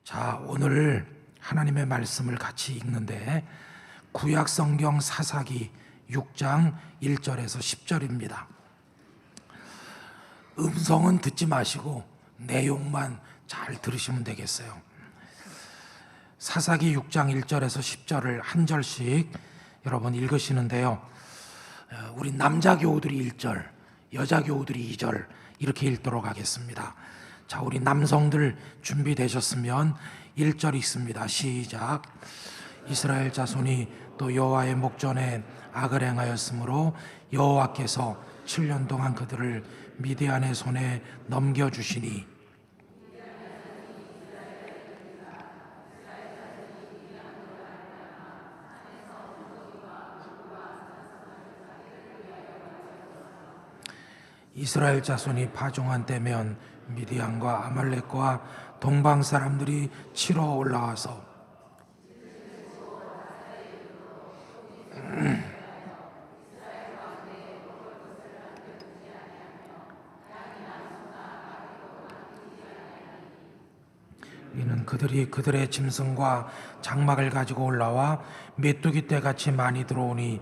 자, 오늘 하나님의 말씀을 같이 읽는데 구약 성경 사사기 6장 1절에서 10절입니다. 음성은 듣지 마시고 내용만 잘 들으시면 되겠어요. 사사기 6장 1절에서 10절을 한 절씩 여러분 읽으시는데요. 우리 남자 교우들이 1절, 여자 교우들이 2절 이렇게 읽도록 하겠습니다. 자, 우리 남성들 준비되셨으면 1절 읽습니다. 시작. 이스라엘 자손이 또 여호와의 목전에 악을 행하였으므로 여호와께서 7년 동안 그들을 미디안의 손에 넘겨주시니 이스라엘 자손이 파종한 때면 미디안과 아말렉과 동방 사람들이 치러 올라와서 이는 그들이 그들의 짐승과 장막을 가지고 올라와 메뚜기 떼같이 많이 들어오니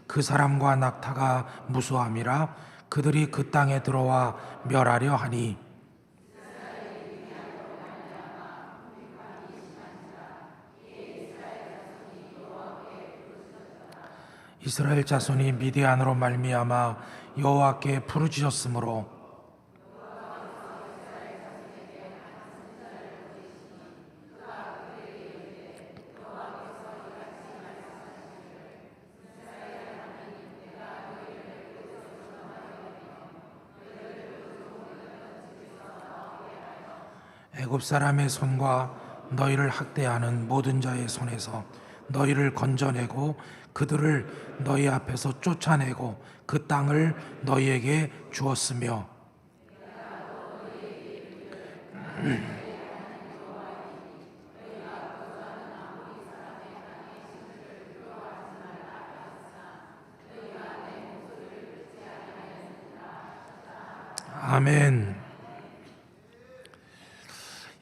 그 사람과 낙타가 무수함이라 그들이 그 땅에 들어와 멸하려 하니 이스라엘 자손이 미디안으로 말미암아 여호와께 부르짖었으므로 애굽 사람의 손과 너희를 학대하는 모든 자의 손에서 너희를 건져내고 그들을 너희 앞에서 쫓아내고 그 땅을 너희에게 주었으며 아멘.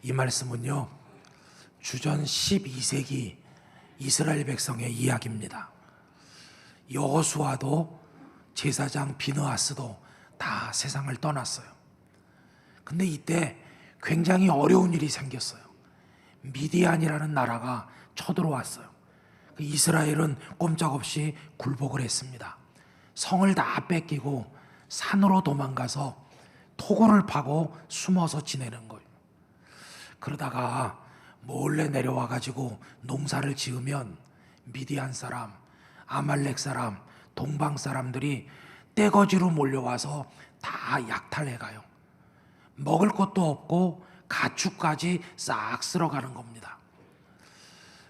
이 말씀은요, 주전 12세기 이스라엘 백성의 이야기입니다. 여호수아도 제사장 비느하스도 다 세상을 떠났어요. 근데 이때 굉장히 어려운 일이 생겼어요. 미디안이라는 나라가 쳐들어왔어요. 이스라엘은 꼼짝없이 굴복을 했습니다. 성을 다 뺏기고 산으로 도망가서 토굴을 파고 숨어서 지내는 거예요. 그러다가 몰래 내려와 가지고 농사를 지으면 미디안 사람, 아말렉 사람, 동방 사람들이 떼거지로 몰려와서 다 약탈해 가요. 먹을 것도 없고 가축까지 싹 쓸어가는 겁니다.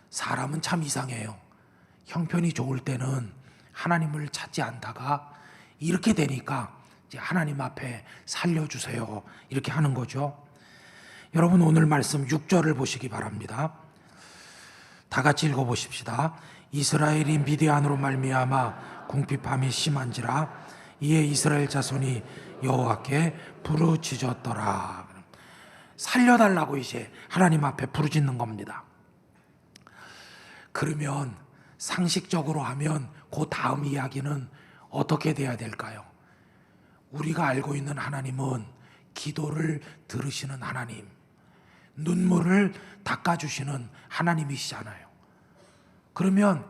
사람은 참 이상해요. 형편이 좋을 때는 하나님을 찾지 않다가 이렇게 되니까 이제 하나님 앞에 살려주세요 이렇게 하는 거죠. 여러분, 오늘 말씀 6절을 보시기 바랍니다. 다 같이 읽어보십시다. 이스라엘이 미디안으로 말미암아 궁핍함이 심한지라 이에 이스라엘 자손이 여호와께 부르짖었더라. 살려달라고 이제 하나님 앞에 부르짖는 겁니다. 그러면 상식적으로 하면 그 다음 이야기는 어떻게 돼야 될까요? 우리가 알고 있는 하나님은 기도를 들으시는 하나님, 눈물을 닦아주시는 하나님이시잖아요. 그러면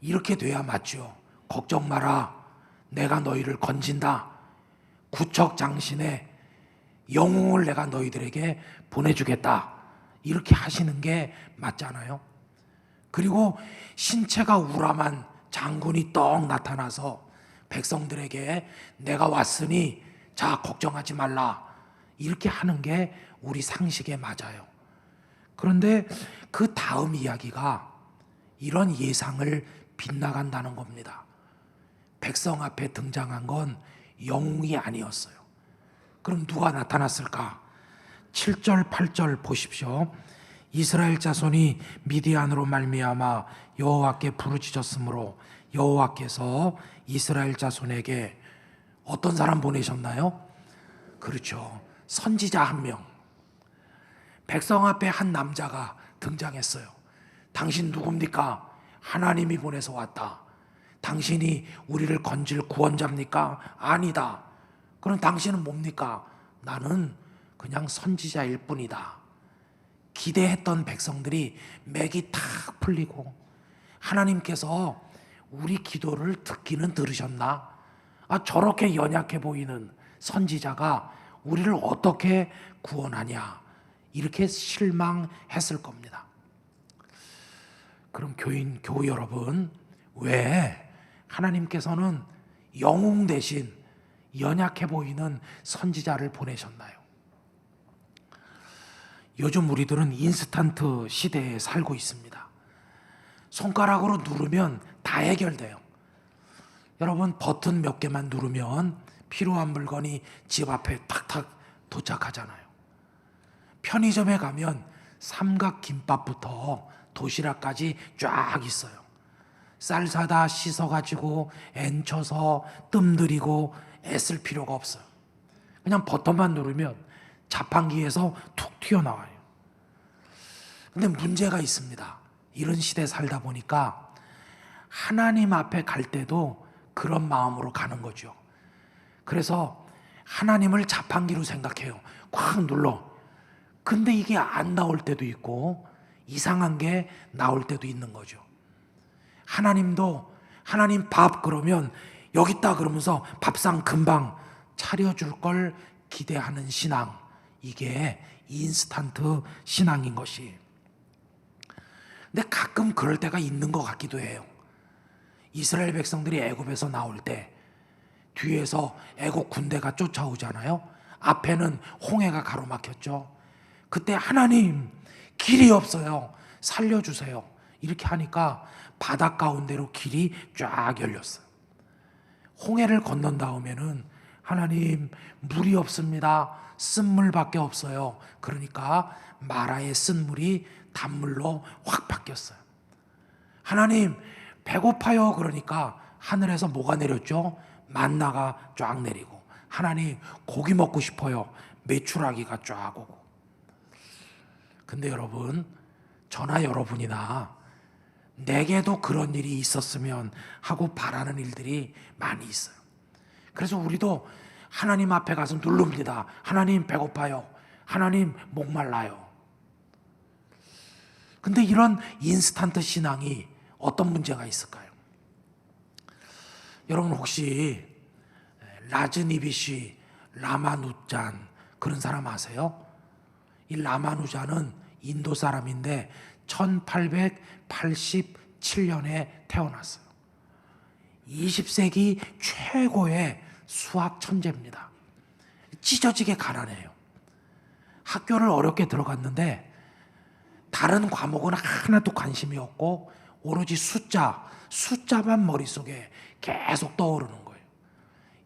이렇게 돼야 맞죠. 걱정 마라, 내가 너희를 건진다. 구척장신의 영웅을 내가 너희들에게 보내주겠다. 이렇게 하시는 게 맞잖아요. 그리고 신체가 우람한 장군이 떡 나타나서 백성들에게 내가 왔으니 자, 걱정하지 말라 이렇게 하는 게 우리 상식에 맞아요. 그런데 그 다음 이야기가 이런 예상을 빗나간다는 겁니다. 백성 앞에 등장한 건 영웅이 아니었어요. 그럼 누가 나타났을까? 7절 8절 보십시오. 이스라엘 자손이 미디안으로 말미암아 여호와께 부르짖었으므로 여호와께서 이스라엘 자손에게 어떤 사람 보내셨나요? 그렇죠. 선지자 한 명. 백성 앞에 한 남자가 등장했어요. 당신 누굽니까? 하나님이 보내서 왔다. 당신이 우리를 건질 구원자입니까? 아니다. 그럼 당신은 뭡니까? 나는 그냥 선지자일 뿐이다. 기대했던 백성들이 맥이 탁 풀리고, 하나님께서 우리 기도를 듣기는 들으셨나? 저렇게 연약해 보이는 선지자가 우리를 어떻게 구원하냐? 이렇게 실망했을 겁니다. 그럼 교우 여러분, 왜 하나님께서는 영웅 대신 연약해 보이는 선지자를 보내셨나요? 요즘 우리들은 인스턴트 시대에 살고 있습니다. 손가락으로 누르면 다 해결돼요. 여러분, 버튼 몇 개만 누르면 필요한 물건이 집 앞에 탁탁 도착하잖아요. 편의점에 가면 삼각김밥부터 도시락까지 쫙 있어요. 쌀 사다 씻어가지고 엔쳐서 뜸들이고 애쓸 필요가 없어요. 그냥 버튼만 누르면 자판기에서 툭 튀어나와요. 근데 문제가 있습니다. 이런 시대에 살다 보니까 하나님 앞에 갈 때도 그런 마음으로 가는 거죠. 그래서 하나님을 자판기로 생각해요. 꽉 눌러. 근데 이게 안 나올 때도 있고 이상한 게 나올 때도 있는 거죠. 하나님도 하나님 밥 그러면 여기 있다 그러면서 밥상 금방 차려줄 걸 기대하는 신앙, 이게 인스턴트 신앙인 것이. 근데 가끔 그럴 때가 있는 것 같기도 해요. 이스라엘 백성들이 애굽에서 나올 때 뒤에서 애굽 군대가 쫓아오잖아요. 앞에는 홍해가 가로막혔죠. 그때 하나님, 길이 없어요, 살려주세요, 이렇게 하니까 바닷 가운데로 길이 쫙 열렸어요. 홍해를 건넌 다음에는 하나님, 물이 없습니다, 쓴물밖에 없어요. 그러니까 마라의 쓴물이 단물로 확 바뀌었어요. 하나님, 배고파요. 그러니까 하늘에서 뭐가 내렸죠? 만나가 쫙 내리고. 하나님, 고기 먹고 싶어요. 메추라기가 쫙 오고. 근데 여러분, 저나 여러분이나 내게도 그런 일이 있었으면 하고 바라는 일들이 많이 있어요. 그래서 우리도 하나님 앞에 가서 누릅니다. 하나님, 배고파요. 하나님, 목말라요. 근데 이런 인스턴트 신앙이 어떤 문제가 있을까요? 여러분, 혹시 라즈니비시 라마누잔 그런 사람 아세요? 이 라마누잔은 인도 사람인데 1887년에 태어났어요. 20세기 최고의 수학 천재입니다. 찢어지게 가난해요. 학교를 어렵게 들어갔는데 다른 과목은 하나도 관심이 없고 오로지 숫자만 머릿속에 계속 떠오르는 거예요.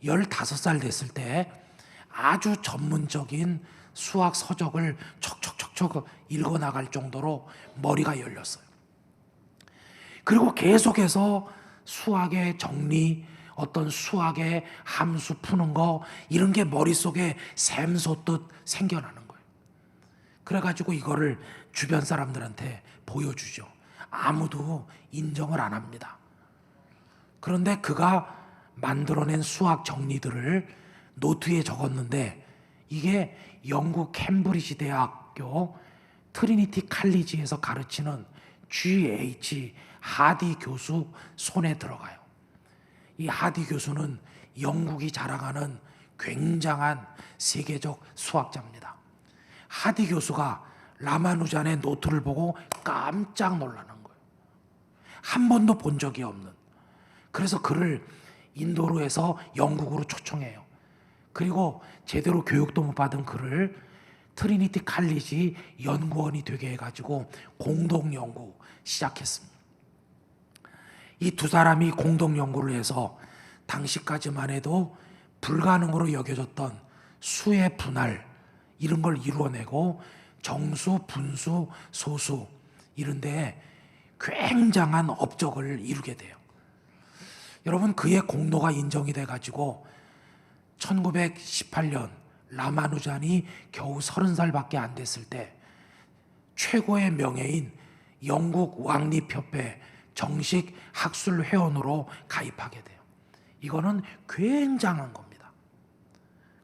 15살 됐을 때 아주 전문적인 수학 서적을 척척척척 읽어나갈 정도로 머리가 열렸어요. 그리고 계속해서 수학의 정리, 어떤 수학의 함수 푸는 거, 이런 게 머릿속에 샘솟듯 생겨나는 거예요. 그래가지고 이거를 주변 사람들한테 보여주죠. 아무도 인정을 안 합니다. 그런데 그가 만들어낸 수학 정리들을 노트에 적었는데 이게 영국 캠브리지 대학교 트리니티 칼리지에서 가르치는 G.H. 하디 교수 손에 들어가요. 이 하디 교수는 영국이 자랑하는 굉장한 세계적 수학자입니다. 하디 교수가 라마누잔의 노트를 보고 깜짝 놀라는 거예요. 한 번도 본 적이 없는. 그래서 그를 인도로 해서 영국으로 초청해요. 그리고 제대로 교육도 못 받은 그를 트리니티 칼리지 연구원이 되게 해가지고 공동 연구 시작했습니다. 이 두 사람이 공동 연구를 해서 당시까지만 해도 불가능으로 여겨졌던 수의 분할, 이런 걸 이루어내고 정수, 분수, 소수, 이런 데 굉장한 업적을 이루게 돼요. 여러분, 그의 공로가 인정이 돼가지고 1918년 라마누잔이 겨우 30살밖에 안 됐을 때 최고의 명예인 영국 왕립협회 정식 학술 회원으로 가입하게 돼요. 이거는 굉장한 겁니다.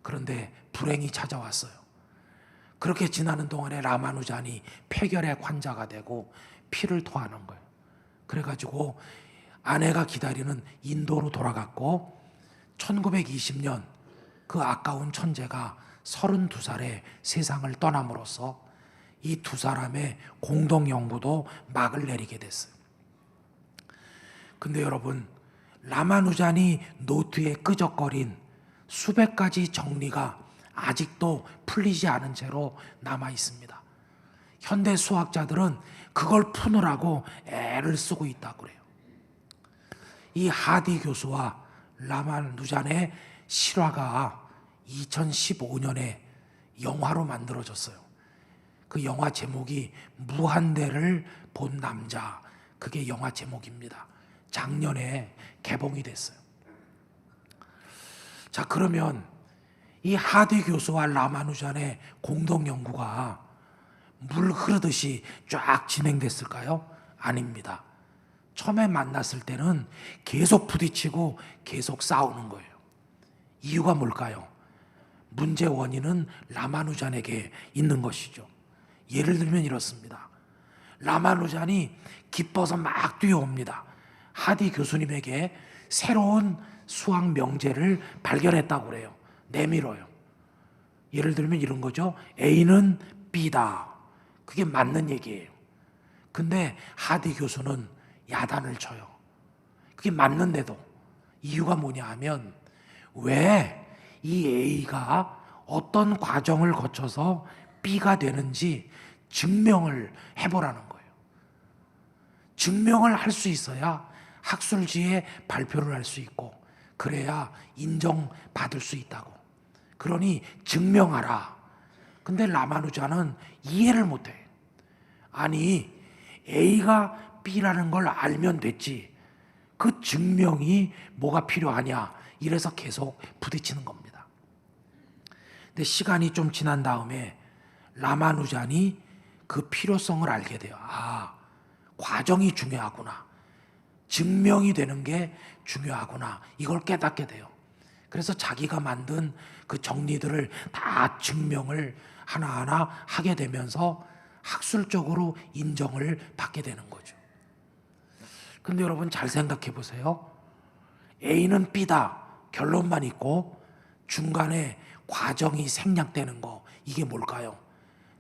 그런데 불행이 찾아왔어요. 그렇게 지나는 동안에 라마누잔이 폐결핵 환자가 되고 피를 토하는 거예요. 그래가지고 아내가 기다리는 인도로 돌아갔고 1920년 그 아까운 천재가 32살에 세상을 떠남으로써 이 두 사람의 공동 연구도 막을 내리게 됐어요. 근데 여러분, 라마누잔이 노트에 끄적거린 수백 가지 정리가 아직도 풀리지 않은 채로 남아 있습니다. 현대 수학자들은 그걸 푸느라고 애를 쓰고 있다고 그래요. 이 하디 교수와 라마누잔의 실화가 2015년에 영화로 만들어졌어요. 그 영화 제목이 무한대를 본 남자, 그게 영화 제목입니다. 작년에 개봉이 됐어요. 자, 그러면 이 하디 교수와 라마누잔의 공동 연구가 물 흐르듯이 쫙 진행됐을까요? 아닙니다. 처음에 만났을 때는 계속 부딪히고 계속 싸우는 거예요. 이유가 뭘까요? 문제 원인은 라마누잔에게 있는 것이죠. 예를 들면 이렇습니다. 라마누잔이 기뻐서 막 뛰어옵니다. 하디 교수님에게 새로운 수학 명제를 발견했다고 그래요. 내밀어요. 예를 들면 이런 거죠. A는 B다. 그게 맞는 얘기예요. 근데 하디 교수는 야단을 쳐요. 그게 맞는데도. 이유가 뭐냐 하면 왜 이 A가 어떤 과정을 거쳐서 B가 되는지 증명을 해보라는 거예요. 증명을 할 수 있어야 학술지에 발표를 할 수 있고 그래야 인정받을 수 있다고. 그러니 증명하라. 근데 라마누잔은 이해를 못해. 아니 A가 B라는 걸 알면 됐지. 그 증명이 뭐가 필요하냐. 이래서 계속 부딪히는 겁니다. 근데 시간이 좀 지난 다음에 라마누잔이 그 필요성을 알게 돼요. 아, 과정이 중요하구나. 증명이 되는 게 중요하구나. 이걸 깨닫게 돼요. 그래서 자기가 만든 그 정리들을 다 증명을 하나하나 하게 되면서 학술적으로 인정을 받게 되는 거죠. 근데 여러분 잘 생각해 보세요. A는 B다. 결론만 있고 중간에 과정이 생략되는 거, 이게 뭘까요?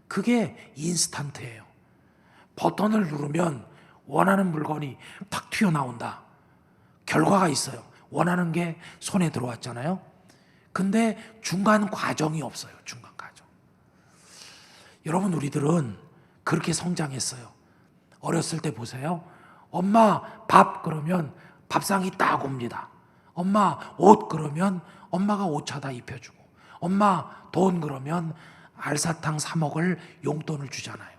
그게 인스턴트예요. 버튼을 누르면 원하는 물건이 탁 튀어나온다. 결과가 있어요. 원하는 게 손에 들어왔잖아요. 근데 중간 과정이 없어요. 중간 과정. 여러분 우리들은 그렇게 성장했어요. 어렸을 때 보세요. 엄마 밥 그러면 밥상이 딱 옵니다. 엄마 옷 그러면 엄마가 옷 사다 입혀주고, 엄마 돈 그러면 알사탕 사 먹을 용돈을 주잖아요.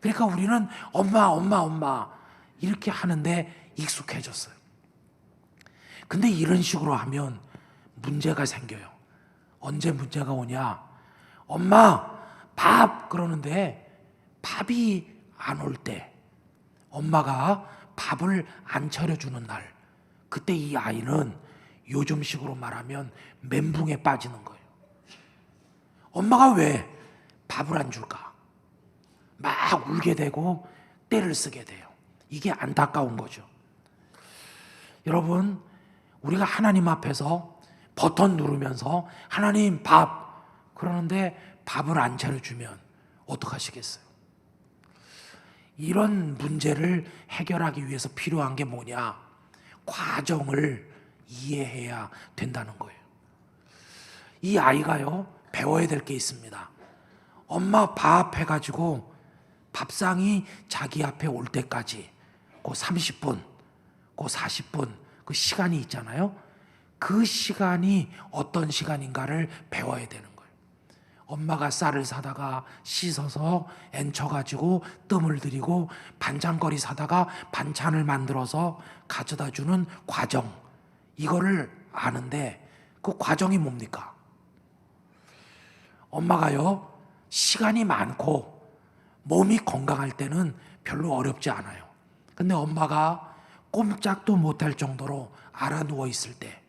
그러니까 우리는 엄마 이렇게 하는데 익숙해졌어요. 근데 이런 식으로 하면 문제가 생겨요. 언제 문제가 오냐? 엄마 밥 그러는데 밥이 안 올 때, 엄마가 밥을 안 차려주는 날, 그때 이 아이는 요즘식으로 말하면 멘붕에 빠지는 거예요. 엄마가 왜 밥을 안 줄까? 막 울게 되고 떼를 쓰게 돼요. 이게 안타까운 거죠. 여러분, 우리가 하나님 앞에서 버튼 누르면서 하나님 밥 그러는데 밥을 안 차려주면 어떡하시겠어요? 이런 문제를 해결하기 위해서 필요한 게 뭐냐? 과정을 이해해야 된다는 거예요. 이 아이가요, 배워야 될 게 있습니다. 엄마 밥 해가지고 밥상이 자기 앞에 올 때까지 그 30분, 그 40분 그 시간이 있잖아요. 그 시간이 어떤 시간인가를 배워야 되는 거예요. 엄마가 쌀을 사다가 씻어서 엔쳐가지고 뜸을 들이고 반찬거리 사다가 반찬을 만들어서 가져다 주는 과정, 이거를 아는데 그 과정이 뭡니까? 엄마가요, 시간이 많고 몸이 건강할 때는 별로 어렵지 않아요. 근데 엄마가 꼼짝도 못할 정도로 알아 누워 있을 때,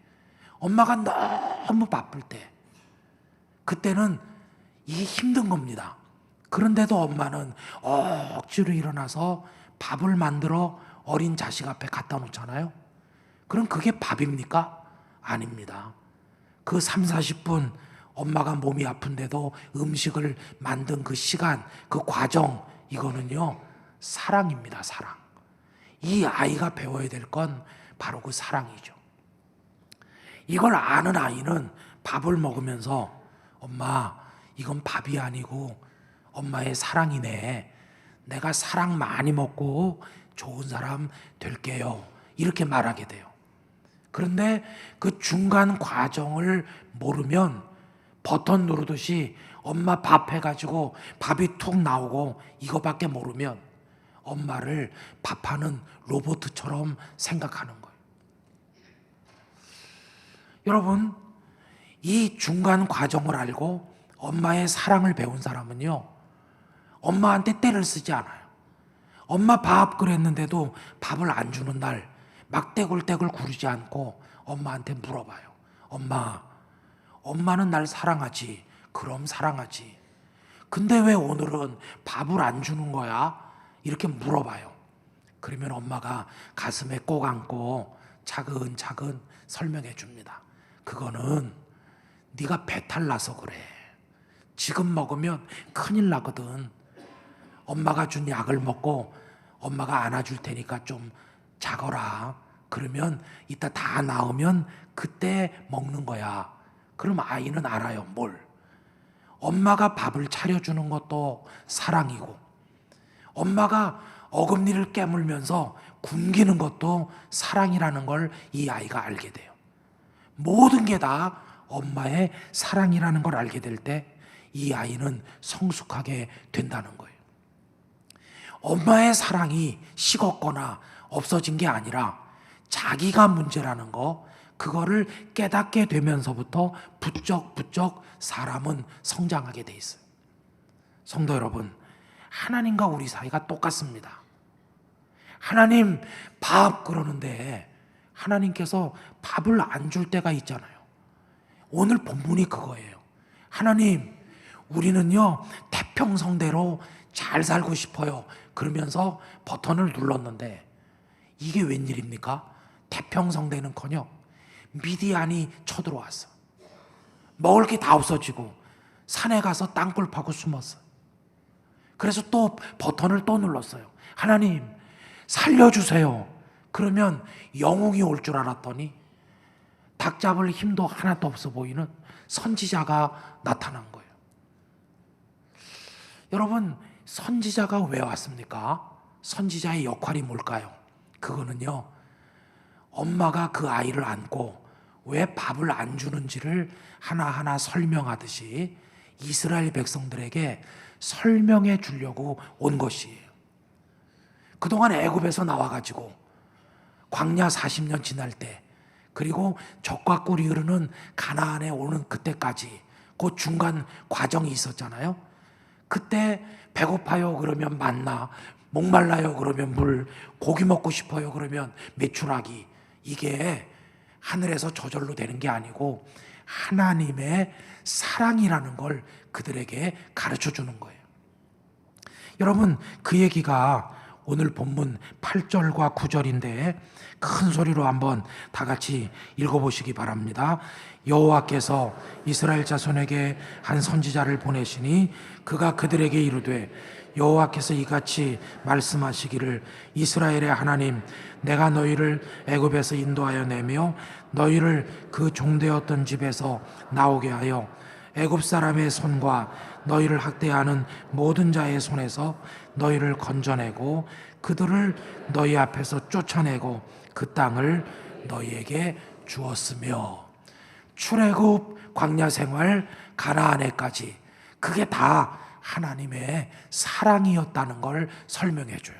엄마가 너무 바쁠 때, 그때는 이게 힘든 겁니다. 그런데도 엄마는 억지로 일어나서 밥을 만들어 어린 자식 앞에 갖다 놓잖아요. 그럼 그게 밥입니까? 아닙니다. 그 3, 40분 엄마가 몸이 아픈데도 음식을 만든 그 시간, 그 과정, 이거는요, 사랑입니다, 사랑. 이 아이가 배워야 될 건 바로 그 사랑이죠. 이걸 아는 아이는 밥을 먹으면서 엄마, 이건 밥이 아니고 엄마의 사랑이네. 내가 사랑 많이 먹고 좋은 사람 될게요. 이렇게 말하게 돼요. 그런데 그 중간 과정을 모르면 버튼 누르듯이 엄마 밥 해가지고 밥이 툭 나오고 이거밖에 모르면 엄마를 밥하는 로봇처럼 생각하는 거예요. 여러분, 이 중간 과정을 알고 엄마의 사랑을 배운 사람은요, 엄마한테 때를 쓰지 않아요. 엄마 밥 그랬는데도 밥을 안 주는 날 막 떼굴떼굴 구르지 않고 엄마한테 물어봐요. 엄마, 엄마는 날 사랑하지? 그럼 사랑하지. 근데 왜 오늘은 밥을 안 주는 거야? 이렇게 물어봐요. 그러면 엄마가 가슴에 꼭 안고 차근차근 설명해 줍니다. 그거는 네가 배탈 나서 그래. 지금 먹으면 큰일 나거든. 엄마가 준 약을 먹고 엄마가 안아줄 테니까 좀 자거라. 그러면 이따 다 나으면 그때 먹는 거야. 그럼 아이는 알아요. 뭘? 엄마가 밥을 차려주는 것도 사랑이고, 엄마가 어금니를 깨물면서 굶기는 것도 사랑이라는 걸 이 아이가 알게 돼요. 모든 게 다 엄마의 사랑이라는 걸 알게 될 때 이 아이는 성숙하게 된다는 거예요. 엄마의 사랑이 식었거나 없어진 게 아니라 자기가 문제라는 거, 그거를 깨닫게 되면서부터 부쩍부쩍 사람은 성장하게 돼 있어요. 성도 여러분, 하나님과 우리 사이가 똑같습니다. 하나님 밥 그러는데 하나님께서 밥을 안 줄 때가 있잖아요. 오늘 본문이 그거예요. 하나님, 우리는요 태평성대로 잘 살고 싶어요. 그러면서 버튼을 눌렀는데 이게 웬일입니까? 태평성대는커녕 미디안이 쳐들어왔어. 먹을 게 다 없어지고 산에 가서 땅굴 파고 숨었어. 그래서 또 버튼을 또 눌렀어요. 하나님 살려주세요. 그러면 영웅이 올 줄 알았더니 닭 잡을 힘도 하나도 없어 보이는 선지자가 나타난 거예요. 여러분, 선지자가 왜 왔습니까? 선지자의 역할이 뭘까요? 그거는요, 엄마가 그 아이를 안고 왜 밥을 안 주는지를 하나하나 설명하듯이 이스라엘 백성들에게 설명해 주려고 온 것이에요. 그동안 애굽에서 나와가지고 광야 40년 지날 때, 그리고 적과 꿀이 흐르는 가나안에 오는 그때까지 그 중간 과정이 있었잖아요. 그때 배고파요 그러면 만나, 목말라요 그러면 물, 고기 먹고 싶어요 그러면 메추라기. 이게 하늘에서 저절로 되는 게 아니고 하나님의 사랑이라는 걸 그들에게 가르쳐 주는 거예요. 여러분, 그 얘기가 오늘 본문 8절과 9절인데 큰 소리로 한번 다 같이 읽어보시기 바랍니다. 여호와께서 이스라엘 자손에게 한 선지자를 보내시니 그가 그들에게 이르되 여호와께서 이같이 말씀하시기를 이스라엘의 하나님, 내가 너희를 애굽에서 인도하여 내며 너희를 그 종되었던 집에서 나오게 하여 애굽 사람의 손과 너희를 학대하는 모든 자의 손에서 너희를 건져내고 그들을 너희 앞에서 쫓아내고 그 땅을 너희에게 주었으며, 출애굽, 광야 생활, 가나안에까지 그게 다 하나님의 사랑이었다는 걸 설명해 줘요.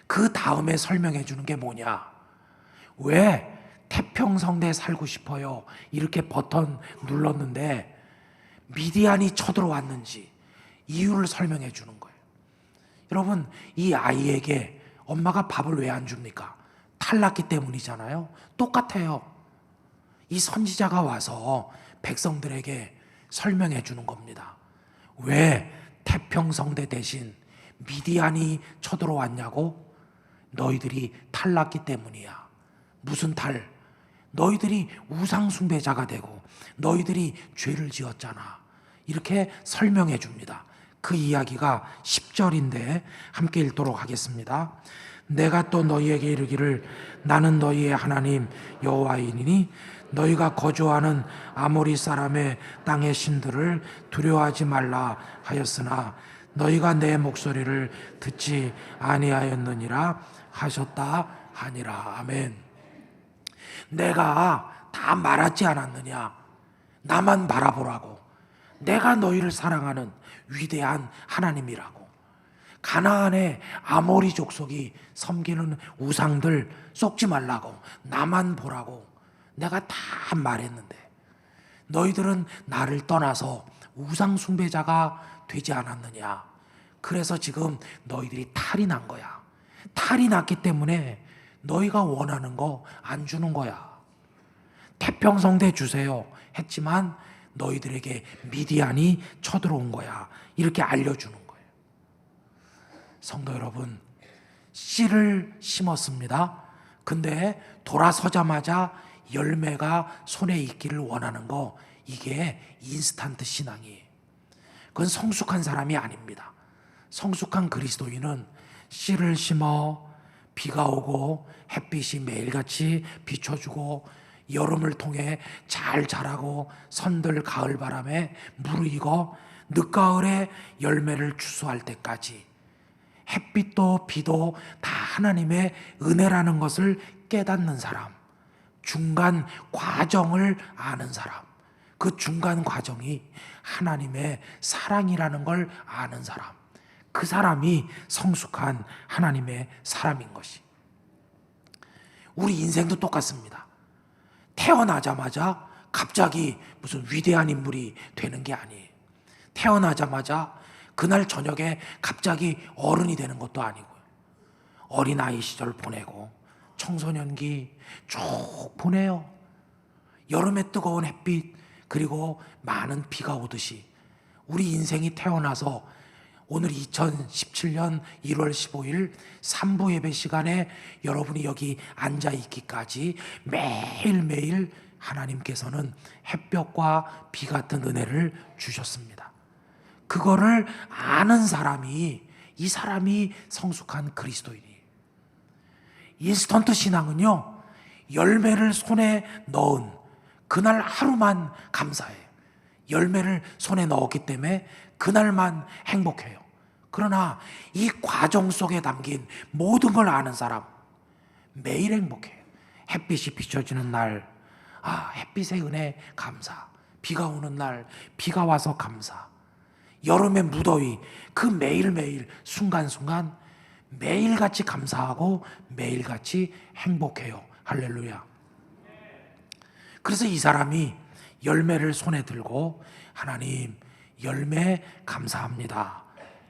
그 다음에 설명해 주는 게 뭐냐? 왜 태평성대에 살고 싶어요 이렇게 버튼 눌렀는데 미디안이 쳐들어왔는지, 이유를 설명해 주는 거예요. 여러분, 이 아이에게 엄마가 밥을 왜 안 줍니까? 탈났기 때문이잖아요. 똑같아요. 이 선지자가 와서 백성들에게 설명해 주는 겁니다. 왜 태평성대 대신 미디안이 쳐들어왔냐고? 너희들이 탈났기 때문이야. 무슨 탈? 너희들이 우상숭배자가 되고 너희들이 죄를 지었잖아. 이렇게 설명해 줍니다. 그 이야기가 10절인데 함께 읽도록 하겠습니다. 내가 또 너희에게 이르기를 나는 너희의 하나님 여호와이니 너희가 거주하는 아모리 사람의 땅의 신들을 두려워하지 말라 하였으나 너희가 내 목소리를 듣지 아니하였느니라 하셨다 하니라. 아멘. 내가 다 말하지 않았느냐? 나만 바라보라고. 내가 너희를 사랑하는 위대한 하나님이라고. 가나안의 아모리 족속이 섬기는 우상들 쏙지 말라고. 나만 보라고. 내가 다 말했는데 너희들은 나를 떠나서 우상 숭배자가 되지 않았느냐? 그래서 지금 너희들이 탈이 난 거야. 탈이 났기 때문에 너희가 원하는 거 안 주는 거야. 태평성대 주세요 했지만 너희들에게 미디안이 쳐들어온 거야. 이렇게 알려주는 거예요. 성도 여러분, 씨를 심었습니다. 근데 돌아서자마자 열매가 손에 있기를 원하는 거, 이게 인스턴트 신앙이에요. 그건 성숙한 사람이 아닙니다. 성숙한 그리스도인은 씨를 심어 비가 오고 햇빛이 매일같이 비춰주고 여름을 통해 잘 자라고 선들 가을 바람에 무르익어 늦가을에 열매를 추수할 때까지 햇빛도 비도 다 하나님의 은혜라는 것을 깨닫는 사람, 중간 과정을 아는 사람, 그 중간 과정이 하나님의 사랑이라는 걸 아는 사람, 그 사람이 성숙한 하나님의 사람인 것이. 우리 인생도 똑같습니다. 태어나자마자 갑자기 무슨 위대한 인물이 되는 게 아니에요. 태어나자마자 그날 저녁에 갑자기 어른이 되는 것도 아니고요. 어린아이 시절 보내고 청소년기 쭉 보내요. 여름에 뜨거운 햇빛 그리고 많은 비가 오듯이 우리 인생이 태어나서 오늘 2017년 1월 15일 3부 예배 시간에 여러분이 여기 앉아있기까지 매일매일 하나님께서는 햇볕과 비 같은 은혜를 주셨습니다. 그거를 아는 사람이, 이 사람이 성숙한 그리스도인이에요. 인스턴트 신앙은요, 열매를 손에 넣은 그날 하루만 감사해요. 열매를 손에 넣었기 때문에 그날만 행복해요. 그러나 이 과정 속에 담긴 모든 걸 아는 사람, 매일 행복해요. 햇빛이 비춰지는 날, 햇빛의 은혜 감사. 비가 오는 날, 비가 와서 감사. 여름의 무더위, 그 매일매일 순간순간 매일같이 감사하고 매일같이 행복해요. 할렐루야. 그래서 이 사람이 열매를 손에 들고 하나님 열매 감사합니다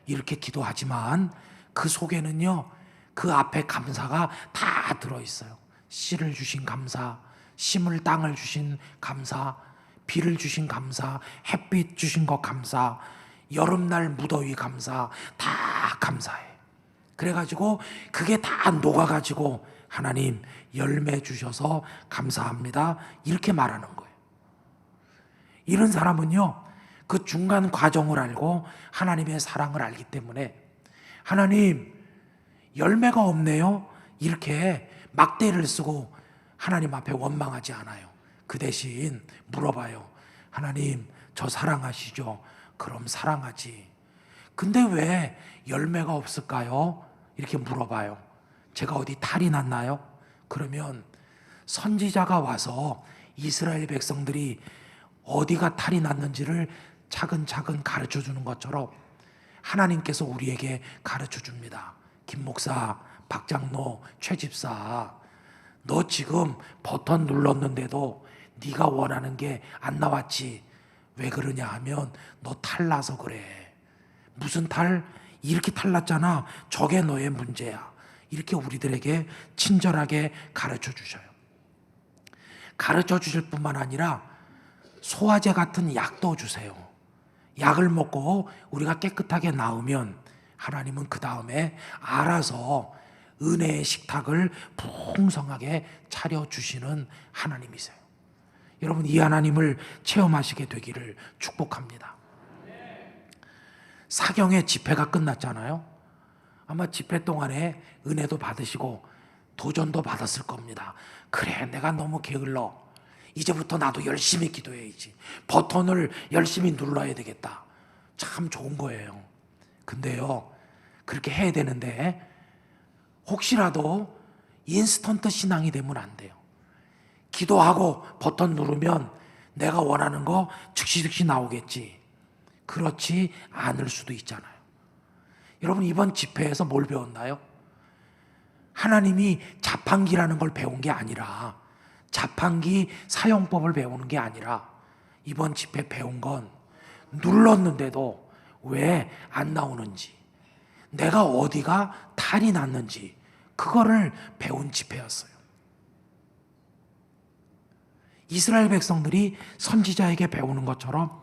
이렇게 기도하지만 그 속에는요, 그 앞에 감사가 다 들어있어요. 씨를 주신 감사, 심을 땅을 주신 감사, 비를 주신 감사, 햇빛 주신 것 감사, 여름날 무더위 감사, 다 감사해. 그래가지고 그게 다 녹아가지고 하나님 열매 주셔서 감사합니다 이렇게 말하는 거예요. 이런 사람은요, 그 중간 과정을 알고 하나님의 사랑을 알기 때문에 하나님 열매가 없네요 이렇게 막대를 쓰고 하나님 앞에 원망하지 않아요. 그 대신 물어봐요. 하나님 저 사랑하시죠? 그럼 사랑하지. 근데 왜 열매가 없을까요? 이렇게 물어봐요. 제가 어디 탈이 났나요? 그러면 선지자가 와서 이스라엘 백성들이 어디가 탈이 났는지를 차근차근 가르쳐 주는 것처럼 하나님께서 우리에게 가르쳐 줍니다. 김 목사, 박 장로, 최 집사, 너 지금 버튼 눌렀는데도 네가 원하는 게 안 나왔지. 왜 그러냐 하면 너 탈나서 그래. 무슨 탈? 이렇게 탈났잖아. 저게 너의 문제야. 이렇게 우리들에게 친절하게 가르쳐 주셔요. 가르쳐 주실 뿐만 아니라 소화제 같은 약도 주세요. 약을 먹고 우리가 깨끗하게 나으면 하나님은 그 다음에 알아서 은혜의 식탁을 풍성하게 차려주시는 하나님이세요. 여러분, 이 하나님을 체험하시게 되기를 축복합니다. 사경의 집회가 끝났잖아요. 아마 집회 동안에 은혜도 받으시고 도전도 받았을 겁니다. 그래, 내가 너무 게을러. 이제부터 나도 열심히 기도해야지. 버튼을 열심히 눌러야 되겠다. 참 좋은 거예요. 근데요, 그렇게 해야 되는데 혹시라도 인스턴트 신앙이 되면 안 돼요. 기도하고 버튼 누르면 내가 원하는 거 즉시 나오겠지. 그렇지 않을 수도 있잖아요. 여러분, 이번 집회에서 뭘 배웠나요? 하나님이 자판기라는 걸 배운 게 아니라, 자판기 사용법을 배우는 게 아니라, 이번 집회 배운 건 눌렀는데도 왜 안 나오는지, 내가 어디가 탈이 났는지, 그거를 배운 집회였어요. 이스라엘 백성들이 선지자에게 배우는 것처럼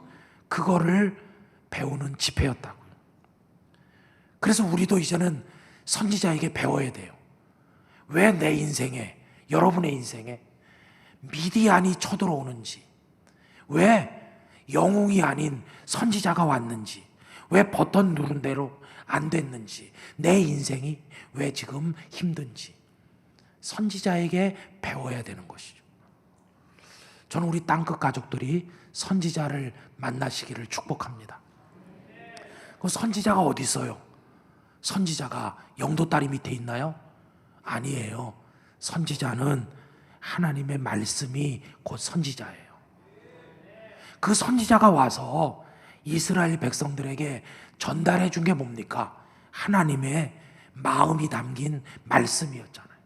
그거를 배우는 집회였다고요. 그래서 우리도 이제는 선지자에게 배워야 돼요. 왜 내 인생에, 여러분의 인생에 미디안이 쳐들어오는지, 왜 영웅이 아닌 선지자가 왔는지, 왜 버튼 누른 대로 안 됐는지, 내 인생이 왜 지금 힘든지 선지자에게 배워야 되는 것이죠. 저는 우리 땅끝 가족들이 선지자를 만나시기를 축복합니다. 그 선지자가 어디 있어요? 선지자가 영도다리 밑에 있나요? 아니에요. 선지자는 하나님의 말씀이 곧 선지자예요. 그 선지자가 와서 이스라엘 백성들에게 전달해 준 게 뭡니까? 하나님의 마음이 담긴 말씀이었잖아요.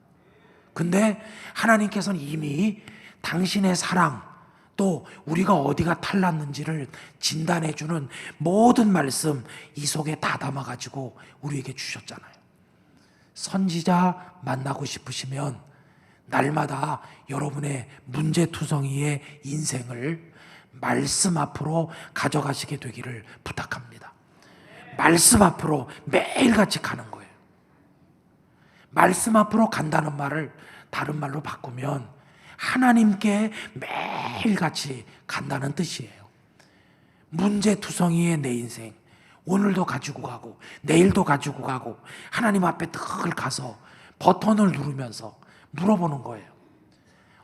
근데 하나님께서는 이미 당신의 사랑, 또 우리가 어디가 탈났는지를 진단해 주는 모든 말씀 이 속에 다 담아가지고 우리에게 주셨잖아요. 선지자 만나고 싶으시면 날마다 여러분의 문제투성이의 인생을 말씀 앞으로 가져가시게 되기를 부탁합니다. 말씀 앞으로 매일같이 가는 거예요. 말씀 앞으로 간다는 말을 다른 말로 바꾸면 하나님께 매일같이 간다는 뜻이에요. 문제투성이의 내 인생, 오늘도 가지고 가고 내일도 가지고 가고 하나님 앞에 늘 가서 버튼을 누르면서 물어보는 거예요.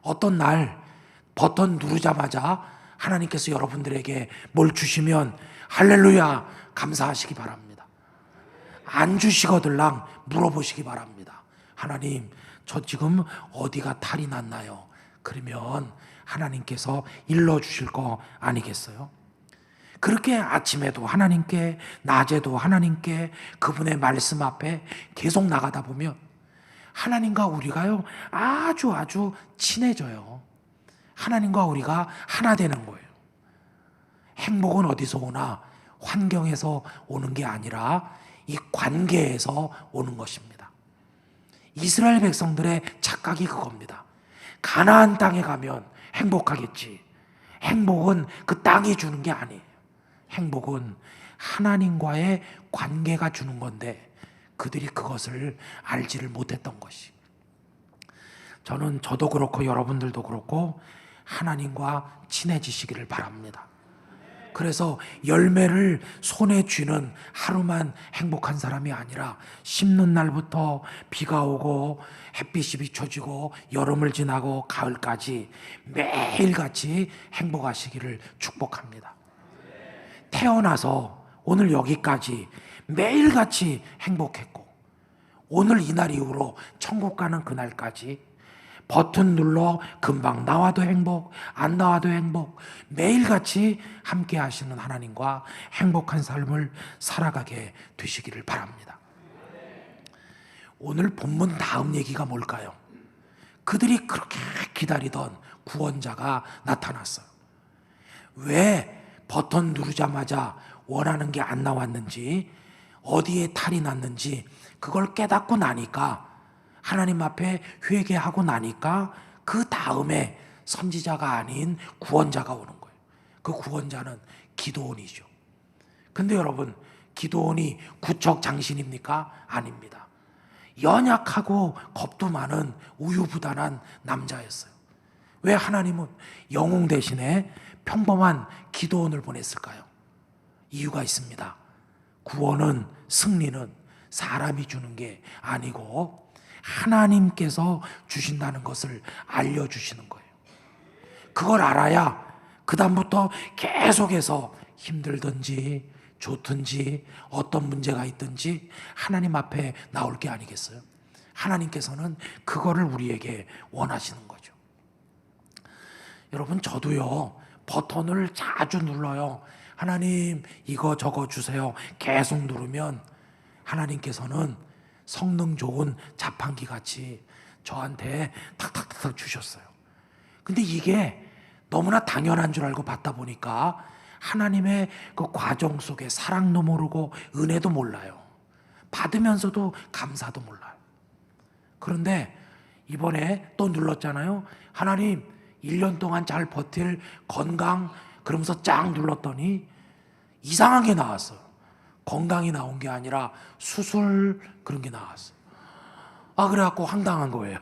어떤 날 버튼 누르자마자 하나님께서 여러분들에게 뭘 주시면 할렐루야 감사하시기 바랍니다. 안 주시거들랑 물어보시기 바랍니다. 하나님, 저 지금 어디가 탈이 났나요? 그러면 하나님께서 일러주실 거 아니겠어요? 그렇게 아침에도 하나님께, 낮에도 하나님께, 그분의 말씀 앞에 계속 나가다 보면 하나님과 우리가요 아주 친해져요. 하나님과 우리가 하나 되는 거예요. 행복은 어디서 오나? 환경에서 오는 게 아니라 이 관계에서 오는 것입니다. 이스라엘 백성들의 착각이 그겁니다. 가나안 땅에 가면 행복하겠지. 행복은 그 땅이 주는 게 아니에요. 행복은 하나님과의 관계가 주는 건데 그들이 그것을 알지를 못했던 것이. 저도 그렇고 여러분들도 그렇고 하나님과 친해지시기를 바랍니다. 그래서 열매를 손에 쥐는 하루만 행복한 사람이 아니라 심는 날부터 비가 오고 햇빛이 비춰지고 여름을 지나고 가을까지 매일같이 행복하시기를 축복합니다. 태어나서 오늘 여기까지 매일같이 행복했고 오늘 이날 이후로 천국 가는 그날까지 버튼 눌러 금방 나와도 행복, 안 나와도 행복, 매일같이 함께 하시는 하나님과 행복한 삶을 살아가게 되시기를 바랍니다. 오늘 본문 다음 얘기가 뭘까요? 그들이 그렇게 기다리던 구원자가 나타났어요. 왜 버튼 누르자마자 원하는 게 안 나왔는지, 어디에 탈이 났는지 그걸 깨닫고 나니까, 하나님 앞에 회개하고 나니까 그 다음에 선지자가 아닌 구원자가 오는 거예요. 그 구원자는 기드온이죠. 근데 여러분, 기드온이 구척장신입니까? 아닙니다. 연약하고 겁도 많은 우유부단한 남자였어요. 왜 하나님은 영웅 대신에 평범한 기드온을 보냈을까요? 이유가 있습니다. 구원은, 승리는 사람이 주는 게 아니고 하나님께서 주신다는 것을 알려주시는 거예요. 그걸 알아야 그 다음부터 계속해서 힘들든지 좋든지 어떤 문제가 있든지 하나님 앞에 나올 게 아니겠어요? 하나님께서는 그거를 우리에게 원하시는 거죠. 여러분, 저도요 버튼을 자주 눌러요. 하나님 이거 저거 주세요. 계속 누르면 하나님께서는 성능 좋은 자판기 같이 저한테 탁탁탁 주셨어요. 근데 이게 너무나 당연한 줄 알고 받다 보니까 하나님의 그 과정 속에 사랑도 모르고 은혜도 몰라요. 받으면서도 감사도 몰라요. 그런데 이번에 또 눌렀잖아요. 하나님 1년 동안 잘 버틸 건강, 그러면서 쫙 눌렀더니 이상한 게 나왔어요. 건강이 나온 게 아니라 수술 그런 게 나왔어요. 그래갖고 황당한 거예요.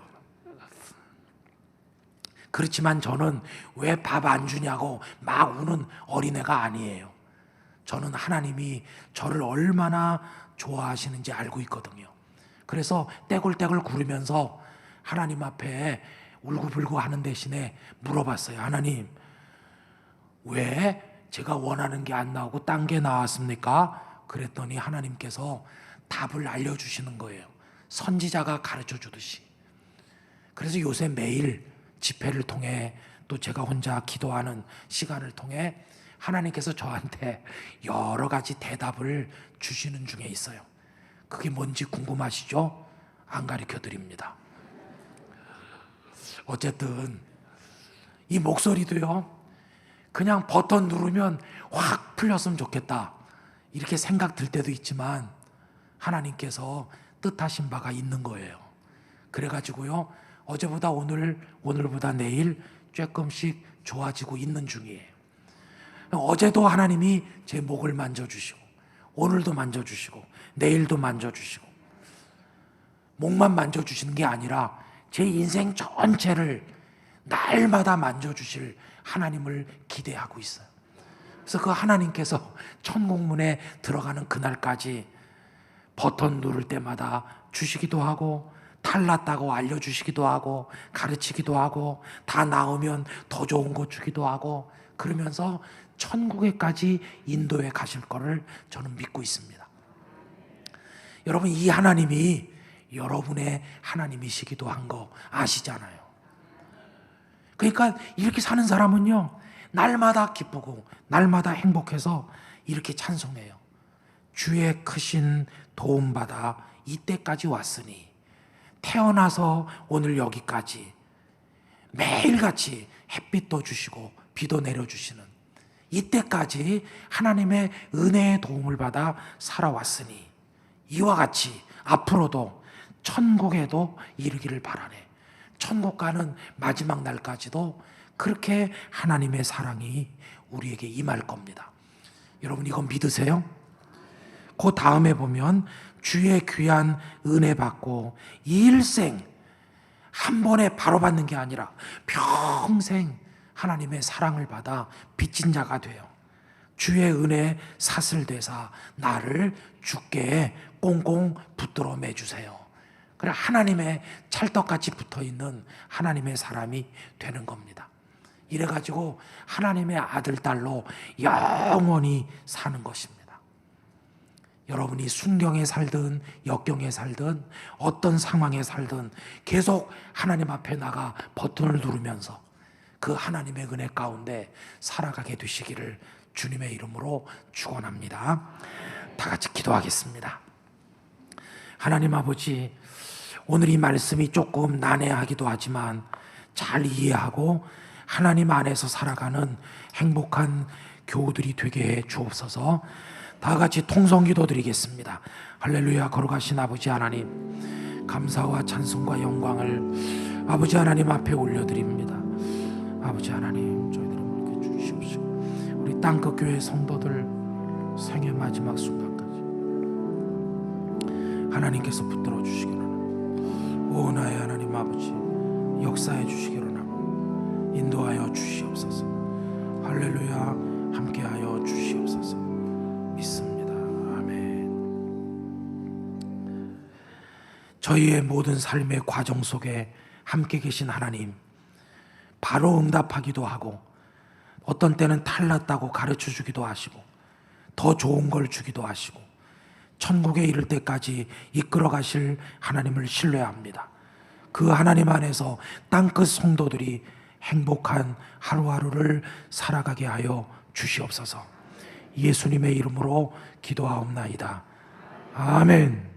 그렇지만 저는 왜 밥 안 주냐고 막 우는 어린애가 아니에요. 저는 하나님이 저를 얼마나 좋아하시는지 알고 있거든요. 그래서 떼굴떼굴 구르면서 하나님 앞에 울고불고 하는 대신에 물어봤어요. 하나님, 왜 제가 원하는 게 안 나오고 딴 게 나왔습니까? 그랬더니 하나님께서 답을 알려주시는 거예요. 선지자가 가르쳐 주듯이. 그래서 요새 매일 집회를 통해 또 제가 혼자 기도하는 시간을 통해 하나님께서 저한테 여러 가지 대답을 주시는 중에 있어요. 그게 뭔지 궁금하시죠? 안 가르쳐 드립니다. 어쨌든 이 목소리도요, 그냥 버튼 누르면 확 풀렸으면 좋겠다 이렇게 생각 들 때도 있지만 하나님께서 뜻하신 바가 있는 거예요. 그래가지고요, 어제보다 오늘, 오늘보다 내일 조금씩 좋아지고 있는 중이에요. 어제도 하나님이 제 목을 만져주시고 오늘도 만져주시고 내일도 만져주시고, 목만 만져주시는 게 아니라 제 인생 전체를 날마다 만져주실 하나님을 기대하고 있어요. 그래서 그 하나님께서 천국문에 들어가는 그날까지 버튼 누를 때마다 주시기도 하고, 탈났다고 알려주시기도 하고, 가르치기도 하고, 다 나오면 더 좋은 거 주기도 하고, 그러면서 천국에까지 인도해 가실 거를 저는 믿고 있습니다. 여러분, 이 하나님이 여러분의 하나님이시기도 한 거 아시잖아요. 그러니까 이렇게 사는 사람은요, 날마다 기쁘고 날마다 행복해서 이렇게 찬송해요. 주의 크신 도움받아 이때까지 왔으니, 태어나서 오늘 여기까지 매일같이 햇빛도 주시고 비도 내려주시는 이때까지 하나님의 은혜의 도움을 받아 살아왔으니 이와 같이 앞으로도 천국에도 이르기를 바라네. 천국 가는 마지막 날까지도 그렇게 하나님의 사랑이 우리에게 임할 겁니다. 여러분, 이거 믿으세요? 그 다음에 보면 주의 귀한 은혜 받고 일생 한 번에 바로 받는 게 아니라 평생 하나님의 사랑을 받아 빚진 자가 돼요. 주의 은혜 사슬되사 나를 주께 꽁꽁 붙들어 매주세요. 그래, 하나님의 찰떡같이 붙어있는 하나님의 사람이 되는 겁니다. 이래가지고 하나님의 아들, 딸로 영원히 사는 것입니다. 여러분이 순경에 살든 역경에 살든 어떤 상황에 살든 계속 하나님 앞에 나가 버튼을 누르면서 그 하나님의 은혜 가운데 살아가게 되시기를 주님의 이름으로 축원합니다. 다 같이 기도하겠습니다. 하나님 아버지, 오늘 이 말씀이 조금 난해하기도 하지만 잘 이해하고 하나님 안에서 살아가는 행복한 교우들이 되게 해 주옵소서. 다 같이 통성기도 드리겠습니다. 할렐루야. 거룩하신 아버지 하나님, 감사와 찬송과 영광을 아버지 하나님 앞에 올려드립니다. 아버지 하나님, 저희들을 이렇게 주시옵시고 우리 땅끝 교회 성도들 생애 마지막 순간까지 하나님께서 붙들어 주시기를 오 나의 하나님 아버지, 역사해 주시기를 원하고 인도하여 주시옵소서. 할렐루야. 함께하여 주시옵소서. 믿습니다. 아멘. 저희의 모든 삶의 과정 속에 함께 계신 하나님, 바로 응답하기도 하고 어떤 때는 탈났다고 가르쳐 주기도 하시고 더 좋은 걸 주기도 하시고 천국에 이를 때까지 이끌어 가실 하나님을 신뢰합니다. 그 하나님 안에서 땅끝 성도들이 행복한 하루하루를 살아가게 하여 주시옵소서. 예수님의 이름으로 기도하옵나이다. 아멘.